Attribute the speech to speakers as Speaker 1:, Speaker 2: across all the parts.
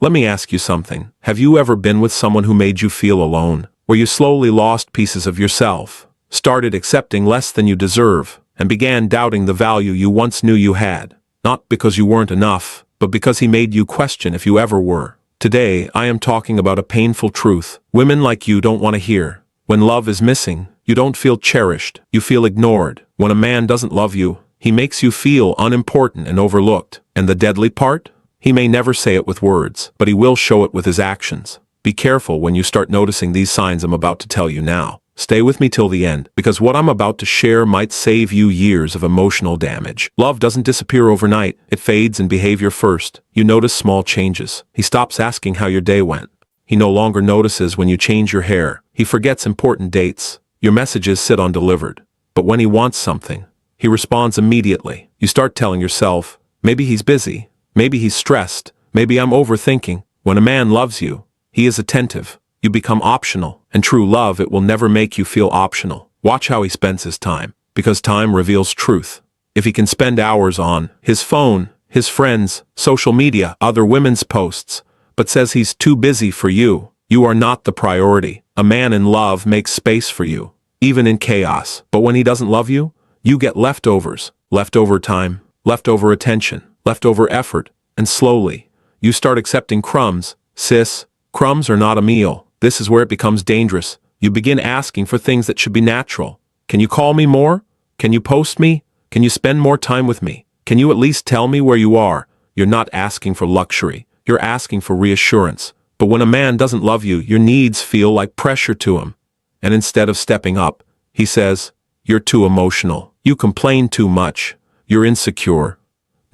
Speaker 1: Let me ask you something. Have you ever been with someone who made you feel alone, where you slowly lost pieces of yourself, started accepting less than you deserve, and began doubting the value you once knew you had? Not because you weren't enough, but because he made you question if you ever were. Today, I am talking about a painful truth women like you don't want to hear. When love is missing, you don't feel cherished, you feel ignored. When a man doesn't love you, he makes you feel unimportant and overlooked. And the deadly part? He may never say it with words, but he will show it with his actions. Be careful when you start noticing these signs I'm about to tell you now. Stay with me till the end, because what I'm about to share might save you years of emotional damage. Love doesn't disappear overnight. It fades in behavior first. You notice small changes. He stops asking how your day went. He no longer notices when you change your hair. He forgets important dates. Your messages sit undelivered. But when he wants something, he responds immediately. You start telling yourself, maybe he's busy, maybe he's stressed, maybe I'm overthinking. When a man loves you, he is attentive. You become optional, and true love, it will never make you feel optional. Watch how he spends his time, because time reveals truth. If he can spend hours on his phone, his friends, social media, other women's posts, but says he's too busy for you, you are not the priority. A man in love makes space for you, even in chaos. But when he doesn't love you, you get leftovers, leftover time, leftover attention, leftover effort, and slowly, you start accepting crumbs. Sis, crumbs are not a meal. This is where it becomes dangerous. You begin asking for things that should be natural. Can you call me more? Can you post me? Can you spend more time with me? Can you at least tell me where you are? You're not asking for luxury. You're asking for reassurance. But when a man doesn't love you, your needs feel like pressure to him. And instead of stepping up, he says, you're too emotional. You complain too much. You're insecure.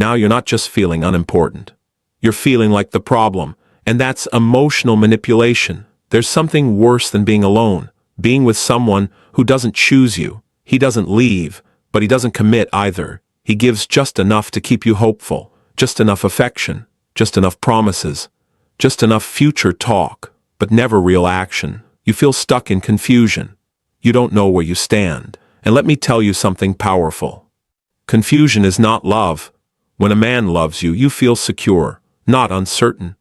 Speaker 1: Now you're not just feeling unimportant. You're feeling like the problem. And that's emotional manipulation. There's something worse than being alone, being with someone who doesn't choose you. He doesn't leave, but he doesn't commit either. He gives just enough to keep you hopeful, just enough affection, just enough promises, just enough future talk, but never real action. You feel stuck in confusion. You don't know where you stand. And let me tell you something powerful. Confusion is not love. When a man loves you, you feel secure, not uncertain.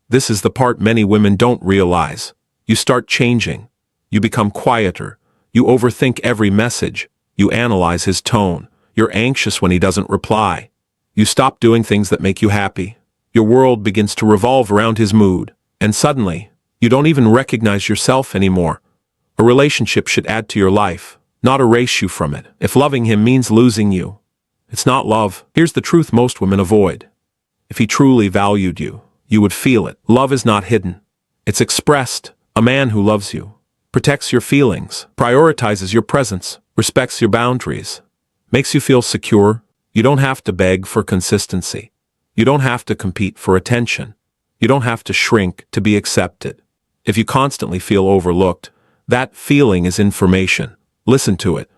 Speaker 1: This is the part many women don't realize. You start changing. You become quieter. You overthink every message. You analyze his tone. You're anxious when he doesn't reply. You stop doing things that make you happy. Your world begins to revolve around his mood. And suddenly, you don't even recognize yourself anymore. A relationship should add to your life, not erase you from it. If loving him means losing you, it's not love. Here's the truth most women avoid. If he truly valued you, you would feel it. Love is not hidden. It's expressed. A man who loves you protects your feelings, prioritizes your presence, respects your boundaries, makes you feel secure. You don't have to beg for consistency. You don't have to compete for attention. You don't have to shrink to be accepted. If you constantly feel overlooked, that feeling is information. Listen to it.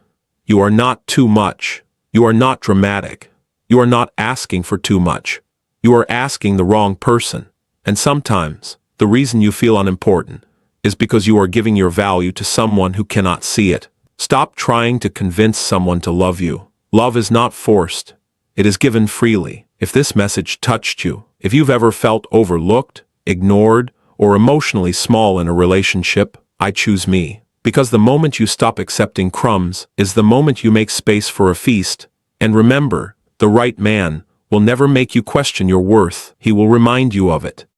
Speaker 1: You are not too much. You are not dramatic. You are not asking for too much. You are asking the wrong person. And sometimes, the reason you feel unimportant is because you are giving your value to someone who cannot see it. Stop trying to convince someone to love you. Love is not forced. It is given freely. If this message touched you, if you've ever felt overlooked, ignored, or emotionally small in a relationship, I choose me. Because the moment you stop accepting crumbs is the moment you make space for a feast. And remember, the right man will never make you question your worth. He will remind you of it.